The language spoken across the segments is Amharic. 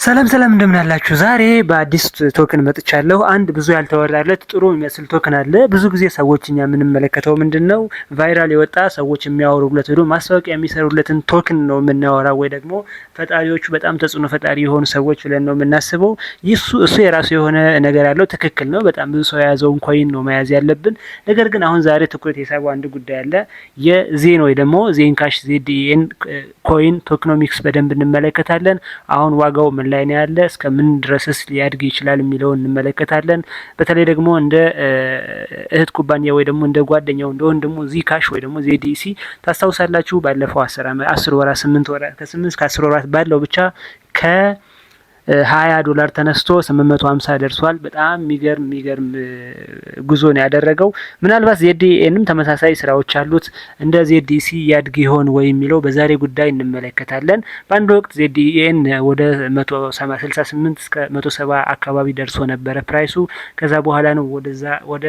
ሰላም እንደምን አላችሁ? ዛሬ በአዲስ ቶክን መጥቻለሁ። አንድ ብዙ ያልተወራለት ጥሩ የሚመስል ቶክን አለ። ብዙ ጊዜ ሰዎች እኛ የምንመለከተው ምንድነው ቫይራል የወጣ ሰዎች የሚያወሩለት ወይ ማስታወቂያ የሚሰሩለትን ቶክን ነው የምናወራው፣ ወይ ደግሞ ፈጣሪዎቹ በጣም ተጽዕኖ ፈጣሪ የሆኑ ሰዎች ብለን ነው የምናስበው። እሱ የራሱ የሆነ ነገር ያለው ትክክል ነው። በጣም ብዙ ሰው የያዘውን ኮይን ነው መያዝ ያለብን። ነገር ግን አሁን ዛሬ ትኩረት የሳበው አንድ ጉዳይ አለ። የዜን ወይ ደግሞ ዜን ካሽ ዜድኤን ኮይን ቶክኖሚክስ በደንብ እንመለከታለን። አሁን ዋጋው ምን ላይ ነው ያለ፣ እስከ ምን ድረስስ ሊያድግ ይችላል የሚለውን እንመለከታለን። በተለይ ደግሞ እንደ እህት ኩባንያ ወይ ደግሞ እንደ ጓደኛው እንደ ወንድሙ ዚካሽ ወይ ደግሞ ዜዲሲ ታስታውሳላችሁ። ባለፈው 10 ወራት 8 ወራት ከ8 እስከ 10 ወራት ባለው ብቻ $20 ተነስቶ 850 ደርሷል። በጣም የሚገርም ጉዞ ነው ያደረገው። ምናልባት ዜድኤንም ተመሳሳይ ስራዎች አሉት። እንደ ዜዲሲ ያድግ ይሆን ወይ የሚለው በዛሬ ጉዳይ እንመለከታለን። በአንድ ወቅት ዜድኤን ወደ 168 እስከ 170 አካባቢ ደርሶ ነበረ ፕራይሱ። ከዛ በኋላ ነው ወደ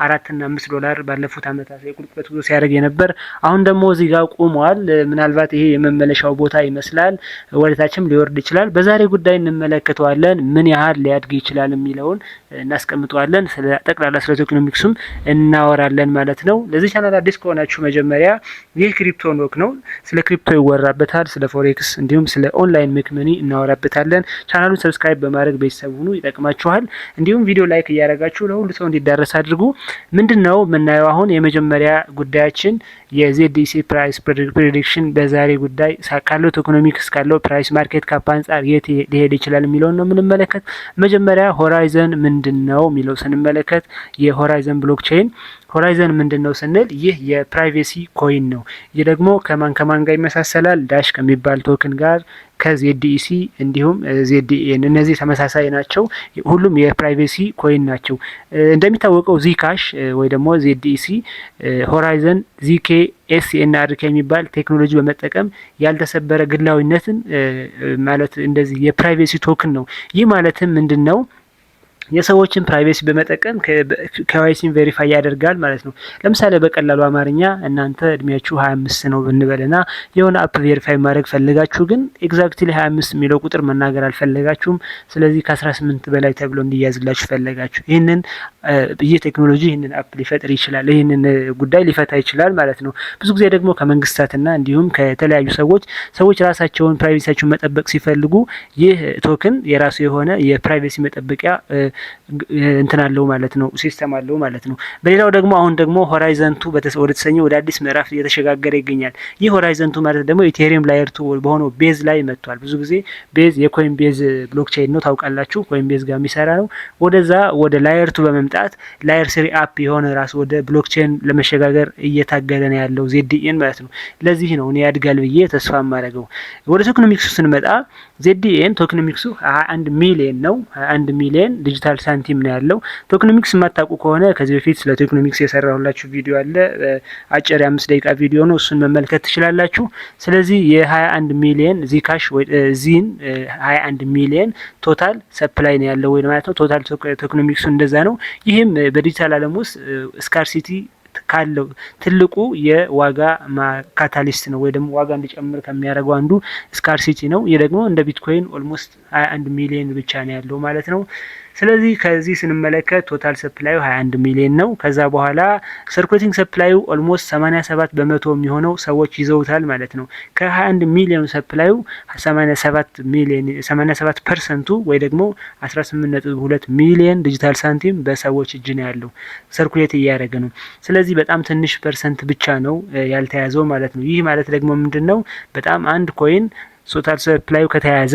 $4 እና $5 ባለፉት አመታት የቁልቁለት ጉዞ ሲያደርግ የነበር። አሁን ደግሞ እዚህ ጋር ቆሟል። ምናልባት ይሄ የመመለሻው ቦታ ይመስላል። ወደታችም ሊወርድ ይችላል። በዛሬ ጉዳይ እንመለከተዋለን። ምን ያህል ሊያድግ ይችላል የሚለውን እናስቀምጠዋለን። ስለ ጠቅላላ ስለ ቶክኖሚክሱም እናወራለን ማለት ነው። ለዚህ ቻናል አዲስ ከሆናችሁ መጀመሪያ ይህ ክሪፕቶ ኖክ ነው። ስለ ክሪፕቶ ይወራበታል፣ ስለ ፎሬክስ እንዲሁም ስለ ኦንላይን ሜክ መኒ እናወራበታለን። ቻናሉን ሰብስክራይብ በማድረግ ቤተሰብ ሁኑ፣ ይጠቅማችኋል። እንዲሁም ቪዲዮ ላይክ እያደረጋችሁ ለሁሉ ሰው እንዲዳረስ አድርጉ። ምንድነው የምናየው አሁን የመጀመሪያ ጉዳያችን የዜዲሲ ፕራይስ ፕሬዲክሽን በዛሬ ጉዳይ ካለው ቶክኖሚክስ ካለው ፕራይስ ማርኬት ካፕ አንጻር የት ሊሄድ ይችላል የሚለውን ነው የምንመለከት። መጀመሪያ ሆራይዘን ምንድነው የሚለው ስንመለከት የሆራይዘን ብሎክቼን ሆራይዘን ምንድነው ስንል ይህ የፕራይቬሲ ኮይን ነው። ይህ ደግሞ ከማን ጋር ይመሳሰላል? ዳሽ ከሚባል ቶክን ጋር ከዜዲሲ እንዲሁም ዜድኤን እነዚህ ተመሳሳይ ናቸው። ሁሉም የፕራይቬሲ ኮይን ናቸው። እንደሚታወቀው ዚካሽ ወይ ደግሞ ዜዲሲ ሆራይዘን ዚኬ ኤስኤንአርኬ የሚባል ቴክኖሎጂ በመጠቀም ያልተሰበረ ግላዊነትን ማለት እንደዚህ የፕራይቬሲ ቶክን ነው። ይህ ማለትም ምንድነው? የሰዎችን ፕራይቬሲ በመጠቀም ከዋይሲን ቬሪፋይ ያደርጋል ማለት ነው። ለምሳሌ በቀላሉ አማርኛ እናንተ እድሜያችሁ 25 ነው ብንበልና የሆነ አፕ ቬሪፋይ ማድረግ ፈልጋችሁ ግን ኤግዛክትሊ 25 የሚለው ቁጥር መናገር አልፈለጋችሁም። ስለዚህ ከ18 በላይ ተብሎ እንዲያዝላችሁ ፈለጋችሁ። ይህ ቴክኖሎጂ ይህንን አፕ ሊፈጥር ይችላል፣ ይህንን ጉዳይ ሊፈታ ይችላል ማለት ነው። ብዙ ጊዜ ደግሞ ከመንግስታትና እንዲሁም ከተለያዩ ሰዎች ራሳቸውን ፕራይቬሲያቸውን መጠበቅ ሲፈልጉ ይህ ቶክን የራሱ የሆነ የፕራይቬሲ መጠበቂያ እንትን አለው ማለት ነው፣ ሲስተም አለው ማለት ነው። በሌላው ደግሞ አሁን ደግሞ ሆራይዘን 2 ወደ ተሰኘው ወደ አዲስ ምዕራፍ እየተሸጋገረ ይገኛል። ይህ ሆራይዘን 2 ማለት ደግሞ ኢቴሪየም ላየር 2 በሆነው ቤዝ ላይ መጥቷል። ብዙ ጊዜ ቤዝ የኮይን ቤዝ ብሎክቼን ነው ታውቃላችሁ፣ ኮይን ቤዝ ጋር የሚሰራ ነው። ወደ ላየር 2 በመምጣት ላየር 3 አፕ የሆነ ራሱ ወደ ብሎክቼን ለመሸጋገር እየታገለ ነው ያለው ዜድኤን ማለት ነው። ለዚህ ነው እኔ ያድጋል ብዬ ተስፋ ማድረገው። ወደ ቶክኖሚክሱ ስንመጣ ዜድኤን ቶክኖሚክሱ 21 ሚሊዮን ነው። 21 ሚሊዮን ዲጂታል ሳንቲም ነው ያለው። ቶክኖሚክስ የማታውቁ ከሆነ ከዚህ በፊት ስለ ቶክኖሚክስ የሰራሁላችሁ ቪዲዮ አለ። አጭር የ5 ደቂቃ ቪዲዮ ነው፣ እሱን መመልከት ትችላላችሁ። ስለዚህ የ21 ሚሊዮን ዚካሽ ዚን 21 ሚሊዮን ቶታል ሰፕላይ ነው ያለው ወይ ማለት ነው። ቶታል ቶክኖሚክሱ እንደዛ ነው። ይህም በዲጂታል ዓለም ውስጥ ስካርሲቲ ካለው ትልቁ የዋጋ ካታሊስት ነው ወይ ደግሞ ዋጋ እንዲጨምር ከሚያደርገው አንዱ ስካርሲቲ ነው። ይህ ደግሞ እንደ ቢትኮይን ኦልሞስት 21 ሚሊዮን ብቻ ነው ያለው ማለት ነው። ስለዚህ ከዚህ ስንመለከት ቶታል ሰፕላዩ 21 ሚሊዮን ነው። ከዛ በኋላ ሰርኩሌቲንግ ሰፕላዩ ኦልሞስት 87% የሚሆነው ሰዎች ይዘውታል ማለት ነው። ከ21 ሚሊዮን ሰፕላዩ 87% ወይ ደግሞ 18.2 ሚሊዮን ዲጂታል ሳንቲም በሰዎች እጅ ነው ያለው፣ ሰርኩሌት እያደረገ ነው። ስለዚህ በጣም ትንሽ ፐርሰንት ብቻ ነው ያልተያዘው ማለት ነው። ይህ ማለት ደግሞ ምንድነው? በጣም አንድ ኮይን ቶታል ሰፕላዩ ከተያዘ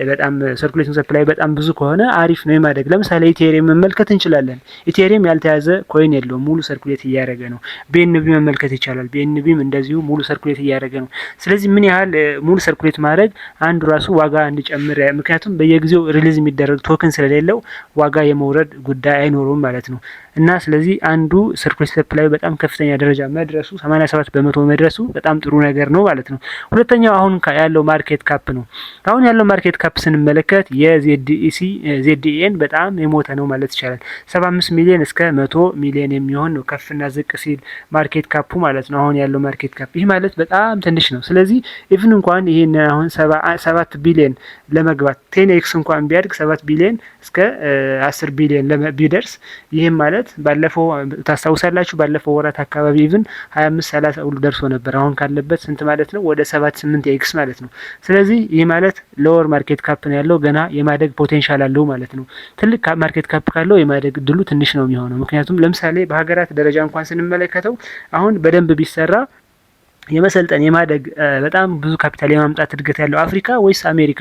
በጣም ሰርኩሌሽን ሰፕላይ በጣም ብዙ ከሆነ አሪፍ ነው የማደግ። ለምሳሌ ኢቴሪየም መመልከት እንችላለን። ኢቴሪየም ያልተያዘ ኮይን የለውም፣ ሙሉ ሰርኩሌት እያደረገ ነው። ቢኤንቢ መመልከት ይቻላል። ቢኤንቢም እንደዚሁ ሙሉ ሰርኩሌት እያደረገ ነው። ስለዚህ ምን ያህል ሙሉ ሰርኩሌት ማድረግ አንዱ ራሱ ዋጋ እንዲጨምር፣ ምክንያቱም በየጊዜው ሪሊዝ የሚደረግ ቶክን ስለሌለው ዋጋ የመውረድ ጉዳይ አይኖሩም ማለት ነው። እና ስለዚህ አንዱ ሰርኩሌት ሰፕላይ በጣም ከፍተኛ ደረጃ መድረሱ 87% መድረሱ በጣም ጥሩ ነገር ነው ማለት ነው። ሁለተኛው አሁን ያለው ማርኬት ማርኬት ካፕ ነው። አሁን ያለው ማርኬት ካፕ ስንመለከት ዜድኢኤን በጣም የሞተ ነው ማለት ይቻላል። 75 ሚሊዮን እስከ 100 ሚሊዮን የሚሆን ነው ከፍና ዝቅ ሲል ማርኬት ካፑ ማለት ነው። አሁን ያለው ማርኬት ካፕ ይህ ማለት በጣም ትንሽ ነው። ስለዚህ ኢቭን እንኳን ይሄን አሁን 7 ቢሊዮን ለመግባት 10x እንኳን ቢያድግ 7 ቢሊዮን እስከ 10 ቢሊዮን ቢደርስ ይህም ማለት ባለፈው ታስታውሳላችሁ ባለፈው ወራት አካባቢ ኢቭን 25-30 ሁሉ ደርሶ ነበር። አሁን ካለበት ስንት ማለት ነው? ወደ 7-8x ማለት ነው። ስለዚህ ይህ ማለት ሎወር ማርኬት ካፕ ነው ያለው፣ ገና የማደግ ፖቴንሻል አለው ማለት ነው። ትልቅ ማርኬት ካፕ ካለው የማደግ እድሉ ትንሽ ነው የሚሆነው። ምክንያቱም ለምሳሌ በሀገራት ደረጃ እንኳን ስንመለከተው አሁን በደንብ ቢሰራ የመሰልጠን የማደግ በጣም ብዙ ካፒታል የማምጣት እድገት ያለው አፍሪካ ወይስ አሜሪካ?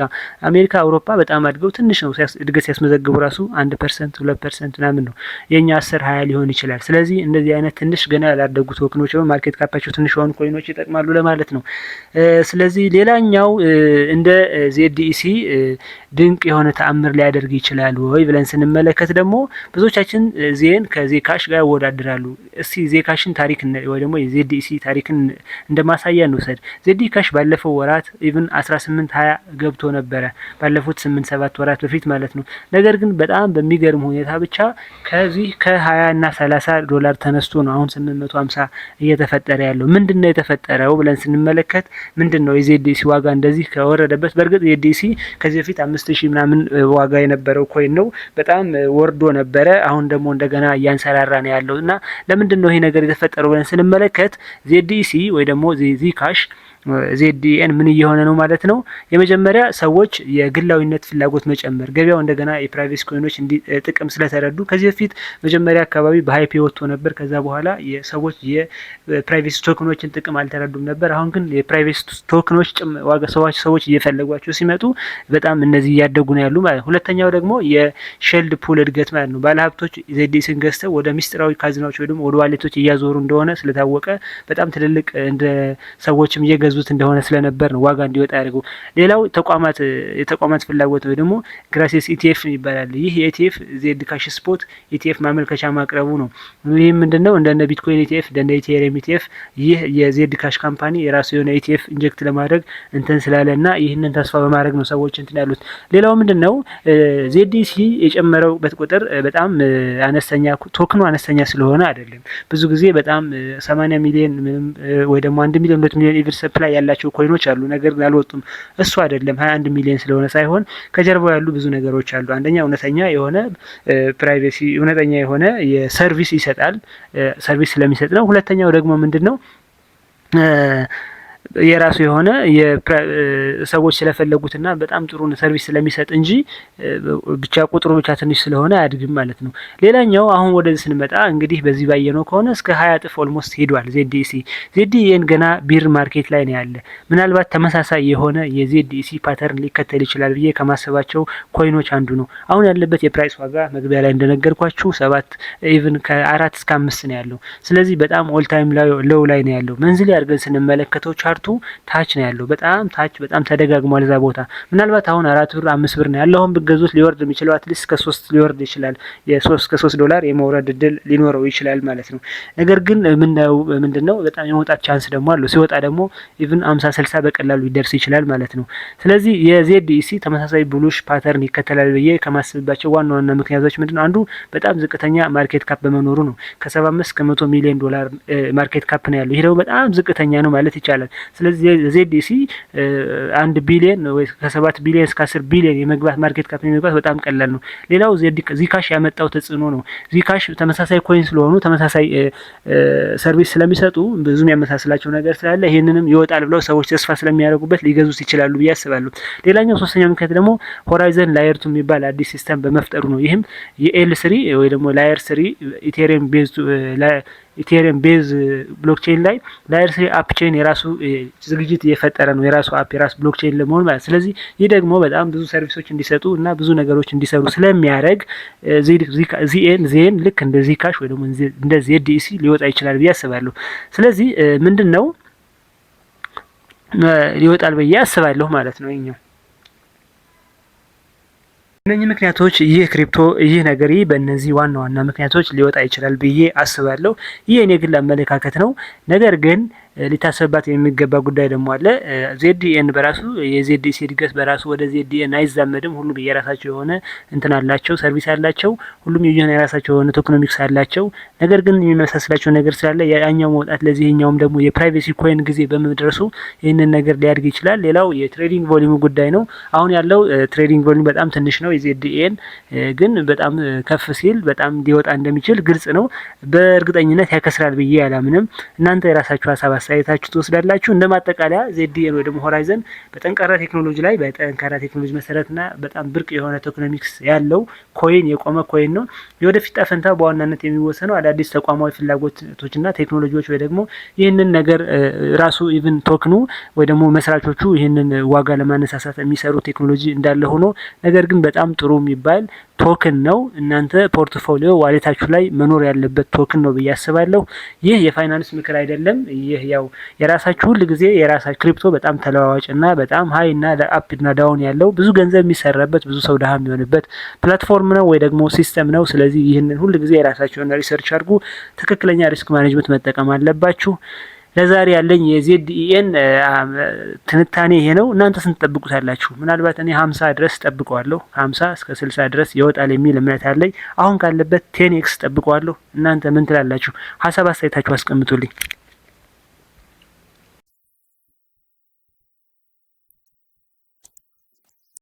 አውሮፓ በጣም አድገው ትንሽ ነው እድገት ሲያስመዘግቡ ራሱ 1% 2% ምናምን ነው። የኛ 10-20 ሊሆን ይችላል። ስለዚህ እንደዚህ አይነት ትንሽ ገና ያላደጉ ቶክኖች ነው ማርኬት ካፓቸው ትንሽ የሆኑ ኮይኖች ይጠቅማሉ ለማለት ነው። ስለዚህ ሌላኛው እንደ ዜድኢሲ ድንቅ የሆነ ተአምር ሊያደርግ ይችላል ወይ ብለን ስንመለከት ደግሞ ብዙዎቻችን ዜን ከዜካሽ ጋር ያወዳድራሉ። እስቲ ዜካሽን ታሪክ ወይ ደግሞ የዜድኢሲ ታሪክን እንደማሳያ እንውሰድ። ዜድካሽ ባለፈው ወራት ኢቭን 18-20 ገብቶ ነበረ ባለፉት 8-7 ወራት በፊት ማለት ነው። ነገር ግን በጣም በሚገርም ሁኔታ ብቻ ከዚህ ከ20 እና 30 ዶላር ተነስቶ ነው አሁን 850 እየተፈጠረ ያለው። ምንድነው የተፈጠረው ብለን ስንመለከት ምንድነው የዜድሲ ዋጋ እንደዚህ ከወረደበት? በእርግጥ ዜድሲ ከዚህ በፊት 5000 ምናምን ዋጋ የነበረው ኮይን ነው። በጣም ወርዶ ነበረ። አሁን ደግሞ እንደገና እያንሰራራ ነው ያለው እና ለምንድነው ይሄ ነገር የተፈጠረው ብለን ስንመለከት ዜድሲ ወይ ደግሞ ዚካሽ ዜድኢኤን ምን እየሆነ ነው ማለት ነው? የመጀመሪያ ሰዎች የግላዊነት ፍላጎት መጨመር፣ ገበያው እንደገና የፕራይቬሲ ኮይኖች ጥቅም ስለተረዱ ከዚህ በፊት መጀመሪያ አካባቢ በሃይፕ ወጥቶ ነበር። ከዛ በኋላ የሰዎች የፕራይቬሲ ቶክኖችን ጥቅም አልተረዱም ነበር። አሁን ግን የፕራይቬሲ ቶክኖች ዋጋ ሰዎች እየፈለጓቸው ሲመጡ በጣም እነዚህ እያደጉ ነው ያሉ ማለት ነው። ሁለተኛው ደግሞ የሼልድ ፑል እድገት ማለት ነው። ባለሀብቶች ዜድኢሲን ገዝተው ወደ ሚስጥራዊ ካዝናዎች ወይ ደግሞ ወደ ዋሌቶች እያዞሩ እንደሆነ ስለታወቀ በጣም ትልልቅ እንደ ሰዎችም እየገዙት እንደሆነ ስለነበር ነው ዋጋ እንዲወጣ ያደርገው። ሌላው የተቋማት ፍላጎት ወይ ደግሞ ግራሲስ ኢቲኤፍ ይባላል። ይህ የኢቲኤፍ ዜድካሽ ስፖት ኢቲኤፍ ማመልከቻ ማቅረቡ ነው። ይህ ምንድነው? እንደነ ቢትኮይን ኢቲኤፍ እንደነ ኢቴሪየም ኢቲኤፍ ይህ የዜድካሽ ካምፓኒ የራሱ የሆነ ኢቲኤፍ ኢንጀክት ለማድረግ እንትን ስላለና ይህንን ተስፋ በማድረግ ነው ሰዎች እንትን ያሉት። ሌላው ምንድነው? ዜድሲ የጨመረውበት ቁጥር በጣም አነስተኛ ቶክኑ አነስተኛ ስለሆነ አይደለም። ብዙ ጊዜ በጣም 80 ሚሊዮን ወይ ደግሞ 1 ሚሊዮን 2 ሚሊዮን ኢቨር ሰፕላይ ያላቸው ኮይኖች አሉ። ነገር ግን አልወጡም። እሱ አይደለም 21 ሚሊዮን ስለሆነ ሳይሆን ከጀርባው ያሉ ብዙ ነገሮች አሉ። አንደኛ እውነተኛ የሆነ ፕራይቬሲ እውነተኛ የሆነ የሰርቪስ ይሰጣል። ሰርቪስ ስለሚሰጥ ነው። ሁለተኛው ደግሞ ምንድነው? የራሱ የሆነ ሰዎች ስለፈለጉትና በጣም ጥሩ ሰርቪስ ስለሚሰጥ እንጂ ብቻ ቁጥሩ ብቻ ትንሽ ስለሆነ አያድግም ማለት ነው። ሌላኛው አሁን ወደዚህ ስንመጣ እንግዲህ በዚህ ባየነው ከሆነ እስከ 20 እጥፍ ኦልሞስት ሄዷል ዜድኢኤን ገና ቢር ማርኬት ላይ ነው ያለ። ምናልባት ተመሳሳይ የሆነ የዜድኢሲ ፓተርን ሊከተል ይችላል ብዬ ከማሰባቸው ኮይኖች አንዱ ነው። አሁን ያለበት የፕራይስ ዋጋ መግቢያ ላይ እንደነገርኳችሁ 7 ኢቭን ከ4 እስከ 5 ነው ያለው። ስለዚህ በጣም ኦል ታይም ሎው ላይ ነው ያለው። መንዝሊ አድርገን ስንመለከተው ቻርቱ ታች ነው ያለው። በጣም ታች በጣም ተደጋግሟል እዛ ቦታ። ምናልባት አሁን 4 ብር 5 ብር ነው ያለው። አሁን ብትገዙት ሊወርድ የሚችለው አትሊስት ከ3 ሊወርድ ይችላል። ከ3 ዶላር የመውረድ እድል ሊኖረው ይችላል ማለት ነው። ነገር ግን ምንድነው በጣም የመውጣት ቻንስ ደግሞ አለው። ሲወጣ ደግሞ ኢቭን 50-60 በቀላሉ ሊደርስ ይችላል ማለት ነው። ስለዚህ የዜድኢሲ ተመሳሳይ ብሉሽ ፓተርን ይከተላል ብዬ ከማስብባቸው ዋና ምክንያቶች ምንድነው? አንዱ በጣም ዝቅተኛ ማርኬት ካፕ በመኖሩ ነው። ከ75 እስከ 100 ሚሊዮን ዶላር ማርኬት ካፕ ነው ያለው። ይሄ ደግሞ በጣም ዝቅተኛ ነው ማለት ይቻላል። ስለዚህ ዜድኢሲ 1 ቢሊዮን ወይ ከ7 ቢሊዮን እስከ 10 ቢሊዮን የመግባት ማርኬት ካፕ የመግባት በጣም ቀላል ነው። ሌላው ዚካሽ ያመጣው ተጽዕኖ ነው። ዚካሽ ተመሳሳይ ኮይን ስለሆኑ ተመሳሳይ ሰርቪስ ስለሚሰጡ ብዙም ያመሳስላቸው ነገር ስላለ ይሄንንም ይወጣል ብለው ሰዎች ተስፋ ስለሚያደርጉበት ሊገዙት ይችላሉ ብዬ አስባለሁ። ሌላኛው ሶስተኛው ምክንያት ደግሞ ሆራይዘን ላየር 2 የሚባል አዲስ ሲስተም በመፍጠሩ ነው። ይህም የኤል3 ወይ ደግሞ ላየር 3 ኢቴሪየም ቤዝ ብሎክቼን ላይ ላየር 3 አፕ ቼን የራሱ ዝግጅት እየፈጠረ ነው። የራሱ አፕ የራሱ ብሎክቼን ለመሆን ማለት። ስለዚህ ይህ ደግሞ በጣም ብዙ ሰርቪሶች እንዲሰጡ እና ብዙ ነገሮች እንዲሰሩ ስለሚያደርግ ዜን ልክ እንደ ዚካሽ ወይ ደግሞ እንደ ዜድኢሲ ሊወጣ ይችላል ብዬ አስባለሁ። ስለዚህ ምንድነው ሊወጣል ብዬ አስባለሁ ማለት ነው ይሄኛው። እነኚህ ምክንያቶች ይህ ነገር በእነዚህ ዋና ምክንያቶች ሊወጣ ይችላል ብዬ አስባለሁ። ይህ የኔ ግል አመለካከት ነው። ነገር ግን ሊታሰብባት የሚገባ ጉዳይ ደግሞ አለ። ዜድኢኤን በራሱ የዜድሲ እድገት በራሱ ወደ ዜድኢኤን አይዛመድም። ሁሉም የራሳቸው የሆነ እንትን አላቸው፣ ሰርቪስ አላቸው። ሁሉም የራሳቸው የሆነ ቶክኖሚክስ አላቸው። ነገር ግን የሚመሳሰላቸው ነገር ስላለ ያኛው መውጣት ለዚህኛውም ደግሞ የፕራይቬሲ ኮይን ጊዜ በመድረሱ ይህንን ነገር ሊያድግ ይችላል። ሌላው የትሬዲንግ ቮሊዩም ጉዳይ ነው። አሁን ያለው ትሬዲንግ ቮሊዩም በጣም ትንሽ ነው። የዜድኢኤን ግን በጣም ከፍ ሲል በጣም ሊወጣ እንደሚችል ግልጽ ነው። በእርግጠኝነት ያከስራል ብዬ አላምንም። እናንተ የራሳችሁ ሀሳብ አስተያየታችሁ ትወስዳላችሁ። እንደ ማጠቃለያ ዜድኢኤን ወይ ደግሞ ሆራይዘን በጠንካራ ቴክኖሎጂ ላይ በጠንካራ ቴክኖሎጂ መሰረትና በጣም ብርቅ የሆነ ቶክኖሚክስ ያለው ኮይን የቆመ ኮይን ነው። የወደፊት ጠፈንታ በዋናነት የሚወሰነው አዳዲስ ተቋማዊ ፍላጎቶችና ቴክኖሎጂዎች ወይ ደግሞ ይህንን ነገር ራሱ ኢቭን ቶክኑ ወይ ደግሞ መስራቾቹ ይህንን ዋጋ ለማነሳሳት የሚሰሩ ቴክኖሎጂ እንዳለ ሆኖ ነገር ግን በጣም ጥሩ የሚባል ቶክን ነው። እናንተ ፖርትፎሊዮ ዋሌታችሁ ላይ መኖር ያለበት ቶክን ነው ብዬ አስባለሁ። ይህ የፋይናንስ ምክር አይደለም። ይህ ያው የራሳችሁ ሁል ጊዜ የራሳችሁ ክሪፕቶ በጣም ተለዋዋጭና በጣም ሀይ እና አፕ እና ዳውን ያለው ብዙ ገንዘብ የሚሰራበት ብዙ ሰው ድሃ የሚሆንበት ፕላትፎርም ነው ወይ ደግሞ ሲስተም ነው። ስለዚህ ይህንን ሁል ጊዜ የራሳችሁን ሪሰርች አድርጉ። ትክክለኛ ሪስክ ማኔጅመንት መጠቀም አለባችሁ። ለዛሬ ያለኝ የዜድኢኤን ትንታኔ ይሄ ነው። እናንተ ስንት ጠብቁታላችሁ? ምናልባት እኔ 50 ድረስ ጠብቀዋለሁ። 50 እስከ 60 ድረስ ይወጣል የሚል እምነት አለኝ። አሁን ካለበት 10x ጠብቀዋለሁ። እናንተ ምን ትላላችሁ? ሀሳብ አስተያየታችሁ አስቀምጡልኝ።